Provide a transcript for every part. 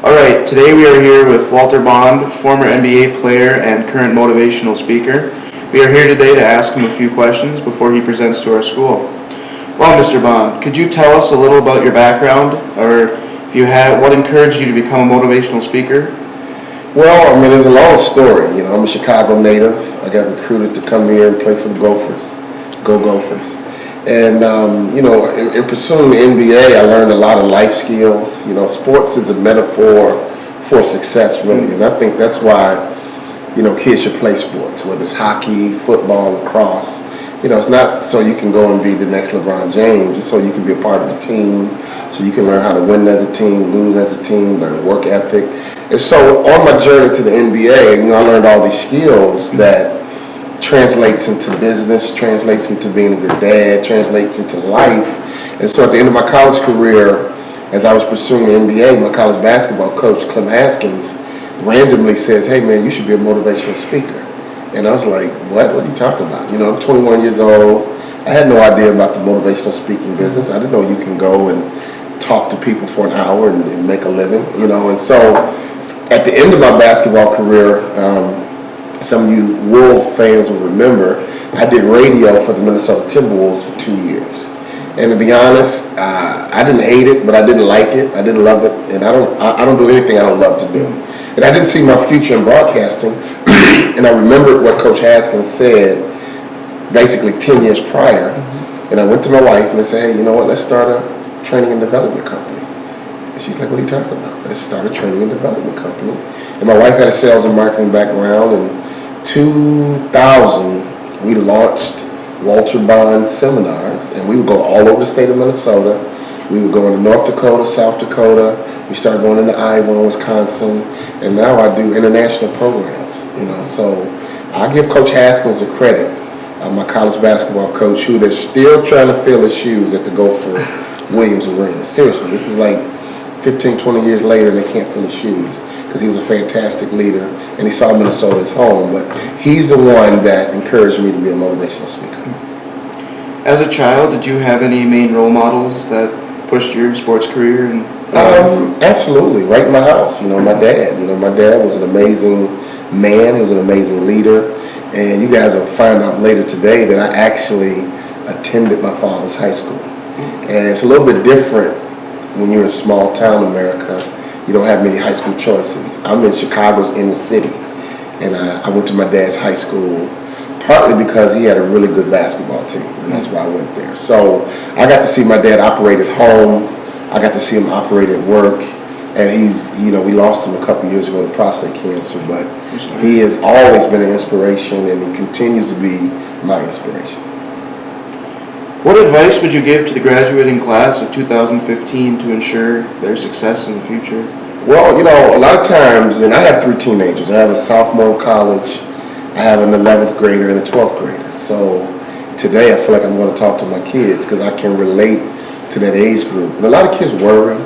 All right, today we are here with Walter Bond, former NBA player and current motivational speaker. We are here today to ask him a few questions before he presents to our school. Well, Mr. Bond, could you tell us a little about your background, or if you have, what encouraged you to become a motivational speaker? Well, I mean, it's a long story. I'm a Chicago native. I got recruited to come here and play for the Gophers. Go Gophers. And, in pursuing the NBA, I learned a lot of life skills. Sports is a metaphor for success, really. And I think that's why, kids should play sports, whether it's hockey, football, lacrosse. It's not so you can go and be the next LeBron James. It's so you can be a part of a team, so you can learn how to win as a team, lose as a team, learn work ethic. And so on my journey to the NBA, I learned all these skills that translates into business, translates into being a good dad, translates into life. And so at the end of my college career, as I was pursuing the NBA, my college basketball coach, Clem Haskins, randomly says, "Hey man, you should be a motivational speaker." And I was like, what are you talking about? I'm 21 years old. I had no idea about the motivational speaking business. I didn't know you can go and talk to people for an hour and make a living, And so at the end of my basketball career, some of you Wolves fans will remember, I did radio for the Minnesota Timberwolves for 2 years. And to be honest, I didn't hate it, but I didn't like it. I didn't love it, and I don't do anything I don't love to do. And I didn't see my future in broadcasting. And I remembered what Coach Haskins said basically 10 years prior. And I went to my wife and I said, "Hey, you know what? Let's start a training and development company." And she's like, "What are you talking about?" Let's start a training and development company. And my wife had a sales and marketing background. In 2000, we launched Walter Bond seminars, and we would go all over the state of Minnesota. We would go into North Dakota, South Dakota. We started going into Iowa and Wisconsin, and now I do international programs. So I give Coach Haskins the credit, my college basketball coach, who they're still trying to fill his shoes at the Gopher Williams Arena. Seriously, this is like 15, 20 years later, and they can't fill his shoes because he was a fantastic leader, and he saw Minnesota as home. But he's the one that encouraged me to be a motivational speaker. As a child, did you have any main role models that pushed your sports career? Absolutely, right in my house. My dad. My dad was an amazing man. He was an amazing leader. And you guys will find out later today that I actually attended my father's high school. And it's a little bit different when you're in small town America. You don't have many high school choices. I'm in Chicago's inner city, and I went to my dad's high school partly because he had a really good basketball team, and that's why I went there. So I got to see my dad operate at home. I got to see him operate at work, and we lost him a couple years ago to prostate cancer, but he has always been an inspiration, and he continues to be my inspiration. What advice would you give to the graduating class of 2015 to ensure their success in the future? Well, a lot of times, and I have 3 teenagers. I have a sophomore in college, I have an 11th grader and a 12th grader. So today I feel like I'm going to talk to my kids because I can relate to that age group. And a lot of kids worry.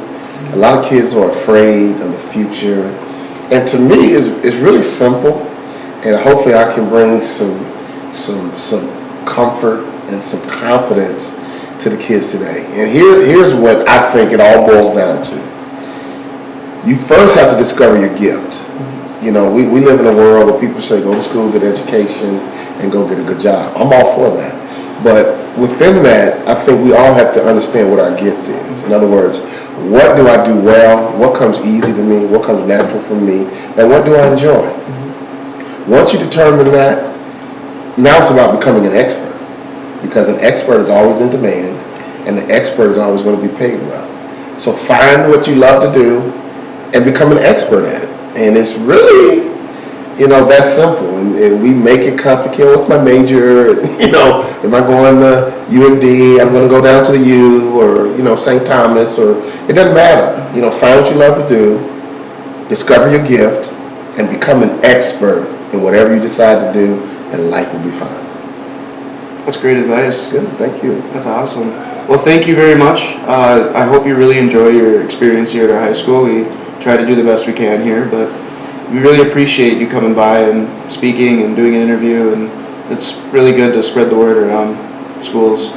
A lot of kids are afraid of the future. And to me, it's really simple. And hopefully I can bring some comfort and some confidence to the kids today. And here's what I think it all boils down to. You first have to discover your gift. We live in a world where people say go to school, get education, and go get a good job. I'm all for that. But within that, I think we all have to understand what our gift is. In other words, what do I do well? What comes easy to me? What comes natural for me? And what do I enjoy? Once you determine that, now it's about becoming an expert. Because an expert is always in demand, and the expert is always going to be paid well. So find what you love to do and become an expert at it. And it's really, that simple. And we make it complicated. What's my major? Am I going to UMD? I'm going to go down to the U or, St. Thomas, or it doesn't matter. Find what you love to do, discover your gift, and become an expert in whatever you decide to do, and life will be fine. That's great advice. Good, thank you. That's awesome. Well, thank you very much. I hope you really enjoy your experience here at our high school. We try to do the best we can here, but we really appreciate you coming by and speaking and doing an interview, and it's really good to spread the word around schools.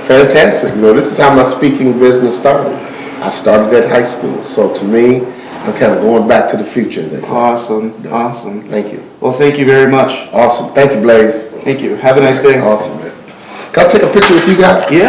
Fantastic. This is how my speaking business started. I started at high school. So to me, I'm kind of going back to the future, as they say. Awesome, awesome. Thank you. Well, thank you very much. Awesome. Thank you, Blaze. Thank you. Have a nice day. Awesome, man. Can I take a picture with you guys? Yeah.